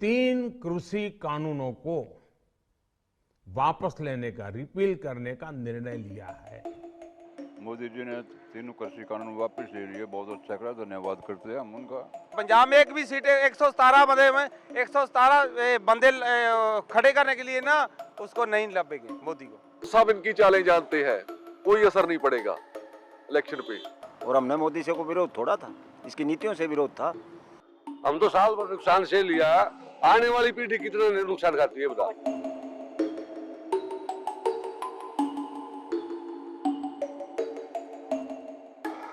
3 कृषि कानूनों को वापस लेने का, रिपील करने का निर्णय लिया है। मोदी जी ने 3 कृषि कानून वापस ले लिए, बहुत अच्छा करा, धन्यवाद करते हैं हम उनका। पंजाब में एक भी सीट 117 बंदे में 117 बंदे खड़े करने के लिए ना उसको नहीं लपेंगे मोदी को। सब इनकी चालें जानते हैं, कोई असर नहीं पड़ेगा इलेक्शन पे। और हमने मोदी से को विरोध थोड़ा था, इसकी नीतियों से विरोध था। हम तो साल भर नुकसान से लिया, आने वाली पीढ़ी कितना नुकसान खाती है बता।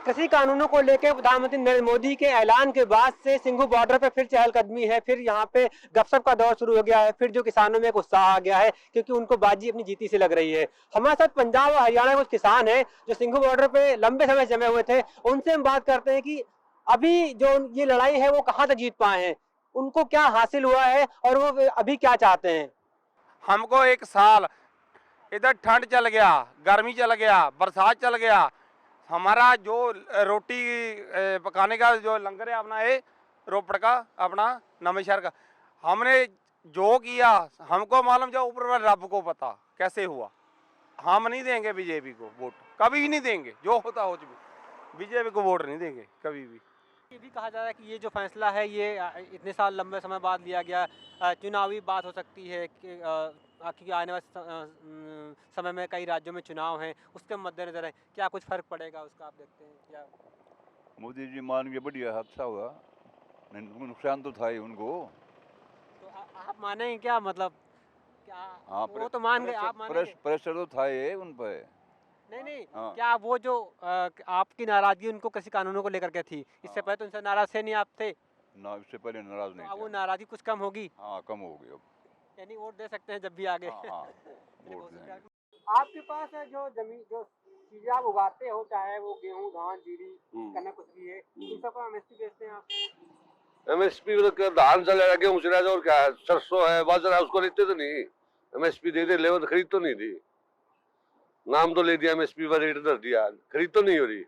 कृषि कानूनों को लेकर प्रधानमंत्री नरेंद्र मोदी के ऐलान के बाद से सिंघू बॉर्डर पे फिर चहलकदमी है, फिर यहाँ पे गपशप का दौर शुरू हो गया है, फिर जो किसानों में एक उत्साह आ गया है क्योंकि उनको बाजी अपनी जीती से लग रही है। हमारे साथ पंजाब और हरियाणा के कुछ किसान हैं जो सिंघू बॉर्डर पे लंबे समय जमे हुए थे, उनसे हम बात करते हैं कि अभी जो ये लड़ाई है वो कहाँ तक जीत पाए हैं, उनको क्या हासिल हुआ है और वो अभी क्या चाहते हैं। हमको एक साल इधर ठंड चल गया, गर्मी चल गया, बरसात चल गया, हमारा जो रोटी पकाने का जो लंगर है अपना ये रोपड़ का अपना नवेंशहर का, हमने जो किया हमको मालूम, जो ऊपर रब को पता कैसे हुआ। हम नहीं देंगे बीजेपी को वोट, कभी नहीं देंगे, जो होता हो चुका, बीजेपी को वोट नहीं देंगे कभी भी। ये भी कहा जा रहा है कि ये जो फैसला है ये इतने साल लंबे समय बाद लिया गया, चुनावी बात हो सकती है कि क्योंकि आने वाले समय में कई राज्यों में चुनाव हैं, उसके मद्देनजर है, क्या कुछ फर्क पड़ेगा उसका आप देखते हैं क्या? मोदी जी मान के बढ़िया, अच्छा हुआ, नुकसान तो था ही उनको। तो आप मानेंगे क्या, मतलब क्या? हाँ, वो तो मान गए, आप मानेंगे? प्रेशर तो था ही उन पे। नहीं हाँ। क्या वो जो आपकी नाराजगी उनको कृषि कानूनों को लेकर के थी, इससे पहले तो उनसे नाराज थे नहीं आप थे? ना, इससे पहले नाराज नहीं तो अब वो थे। नाराजगी कुछ कम होगी, हाँ, कम हो गई अब। यानी वोट दे सकते हैं जब भी आगे। हाँ, हाँ, वोट देंगे। आपके पास है जो जमीन, जो चीजें आप उगाते हो, चाहे वो गेहूं, धान, जीरी, गन्ना, कुछ भी है, इन सबका एमएसपी बेचते हैं आप? एमएसपी तो धान चलेगा, गेहूँ चलेगा और क्या है, सरसों है, बाजरा है, उसको लेते तो नहीं। एमएसपी दे दे, लेवल खरीद तो नहीं दी, नाम तो ले दिया एमएसपी पर, रेट धर दिया, खरीद तो नहीं हो रही।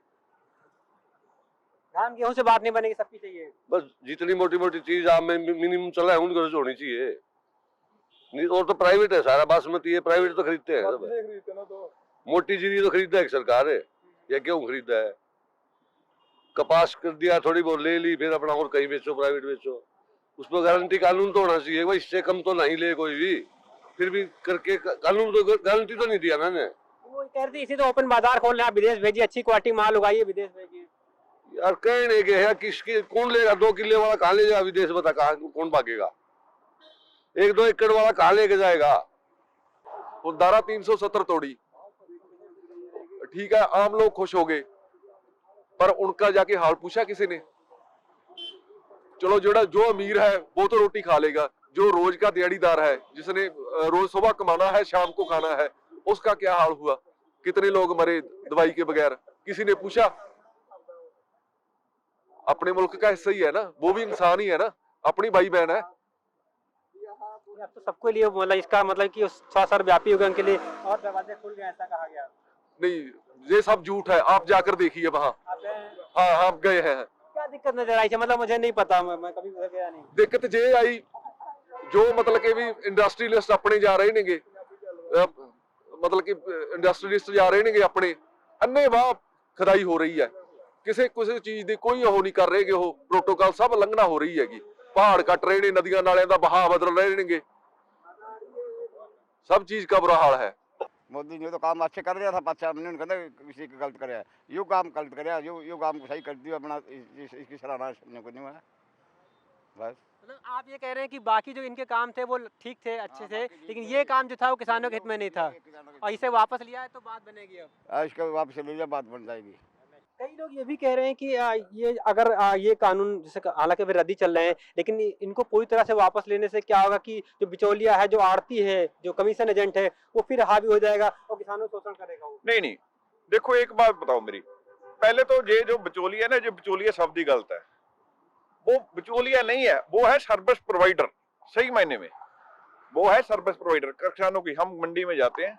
धान गेहूं से बात नहीं बनेगी, सबकी चाहिए। बस जितनी मोटी मोटी चीज आप में मिनिमम चला है उनको तो होनी चाहिए। नहीं और तो प्राइवेट है सारा, बासमती है, प्राइवेट तो खरीदते हैं सब। मोटी जीरी तो खरीदा है सरकार है, या गेहूं खरीदा है, कपास कर दिया, थोड़ी बहुत ले ली, फिर अपना और कहीं बेचो, प्राइवेट बेचो। उस पर गारंटी कानून तो होना चाहिए, भाई इससे कम तो नहीं ले कोई भी, फिर भी करके कानून तो गारंटी तो नहीं दिया मैंने। वो कह रहे थे इसी तो ओपन बाजार खोल रहे हैं, आप विदेश भेजिए, अच्छी क्वालिटी माल उगाइए, विदेश भेजिए। यार कहने के है, किसकी कौन लेगा, 2 किले वाला कहाँ ले जाएगा विदेश, बता कहाँ कौन भागेगा, 1-2 एकड़ वाला कहाँ लेके जाएगा। वो धारा 370 तोड़ी, ठीक है, आम लोग खुश हो गए, पर उनका जाके हाल पूछा किसी ने? चलो जो अमीर है वो तो रोटी खा लेगा, जो रोज का दिहाड़ीदार है, जिसने रोज सुबह कमाना है शाम को खाना है, उसका क्या हाल हुआ? कितने लोग मरे दवाई के बगैर, किसी ने पूछा? अपने मुल्क का हिस्सा ही है ना, वो भी इंसान ही है ना, अपनी भाई बहन है। अब तो सबके लिए मतलब इसका मतलब कि 100 साल व्यापी होगा उनके लिए और दरवाजे खुल गए, ऐसा कहा गया। नहीं, ये सब झूठ है, आप जाकर देखिए वहाँ। हाँ, आप गए हैं। क्या दिक्कत नजर आई थी, मतलब मुझे नहीं पता, मैं कभी उधर गया नहीं। दिक्कत ये आई, जो मतलब कि भी इंडस्ट्रीलिस्ट अपने जा रहे नेगे, मतलब कि इंडस्ट्रीलिस्ट जा रहे नेगे अपने, अन्ने वाह खुदाई हो रही है, किसी चीज की कोई वो नहीं कर रहे, वो प्रोटोकॉल सब लंघना हो रही हैगी, पहाड़ कट रहे ने, नदियां नालियां का बहाव बदल रहे नेगे, सब चीज का बुरा हाल है। मोदी ने तो काम अच्छे कर दिया था, अच्छा हमने कहते किसी का गलत कराया, यो काम गलत कराया, यो काम को सही कर दिया अपना, इसकी सराहना करने को नहीं हुआ बस। मतलब आप ये कह रहे हैं कि बाकी जो इनके काम थे वो ठीक थे, अच्छे थे, लेकिन ये काम जो था वो किसानों के हित में नहीं था, और इसे वापस लिया है तो बात बनेगी। अब इसका वापस ले लिया, बात बन जाएगी। कई लोग ये भी कह रहे हैं कि ये अगर ये कानून जैसे हालांकि अभी रद्दी चल रहे हैं, लेकिन इनको पूरी तरह से वापस लेने से क्या होगा कि जो बिचौलिया है, जो आड़ती है, जो कमीशन एजेंट है, वो फिर हावी हो जाएगा और किसानों को शोषण करेगा वो। नहीं, देखो एक बात बताओ मेरी, पहले तो ये जो बिचौलिया ना, जो बिचौलिया शब्द ही गलत है, वो बिचौलिया नहीं है, वो है सर्विस प्रोवाइडर, सही मायने में वो है सर्विस प्रोवाइडर किसानों की। हम मंडी में जाते हैं,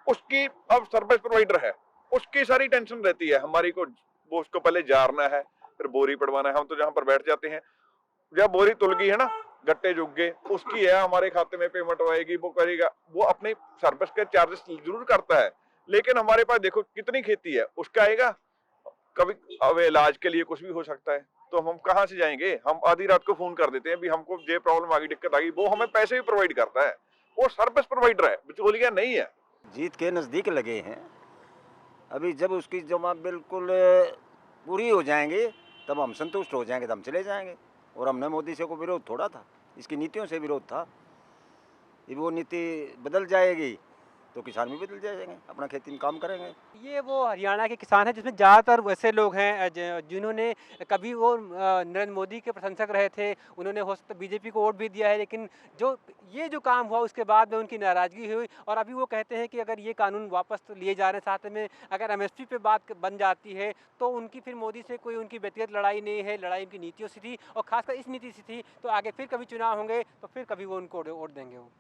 उसकी अब सर्विस प्रोवाइडर है, उसकी सारी टेंशन रहती है हमारी को, वो उसको पहले जारना है, फिर बोरी पड़वाना है। हम तो जहां पर बैठ जाते हैं, जब बोरी तुल गई है ना, गट्टे जुग गए, उसकी है हमारे खाते में पेमेंट आएगी, वो करेगा, वो अपने सर्विस के चार्जेस जरूर करता है, लेकिन हमारे पास देखो कितनी खेती है, उसका आएगा। कभी अब इलाज के लिए कुछ भी हो सकता है, तो हम कहाँ से जाएंगे? हम आधी रात को फोन कर देते हैं भी हमको ये प्रॉब्लम आ गई, दिक्कत आ गई, वो हमें पैसे भी प्रोवाइड करता है, वो सर्विस प्रोवाइडर है, बिचौलिया नहीं है। जीत के नज़दीक लगे हैं। अभी जब उसकी जमा बिल्कुल पूरी हो जाएंगे तब हम संतुष्ट हो जाएंगे, तब हम चले जाएंगे। और हमने मोदी से को विरोध थोड़ा था, इसकी नीतियों से विरोध था। ये वो नीति बदल जाएगी तो किसान भी बदल जाएंगे, अपना खेती में काम करेंगे। ये वो हरियाणा के किसान हैं जिसमें ज़्यादातर वैसे लोग हैं जिन्होंने कभी वो नरेंद्र मोदी के प्रशंसक रहे थे, उन्होंने हो सकता बीजेपी को वोट भी दिया है, लेकिन जो काम हुआ उसके बाद में उनकी नाराज़गी हुई। और अभी वो कहते हैं कि अगर ये कानून वापस तो लिए जा रहे हैं, साथ में अगर एमएसपी पे बात बन जाती है तो उनकी फिर मोदी से कोई उनकी व्यक्तिगत लड़ाई नहीं है, लड़ाई उनकी नीतियों से थी और खासकर इस नीति से थी। तो आगे फिर कभी चुनाव होंगे तो फिर कभी वो उनको वोट देंगे वो।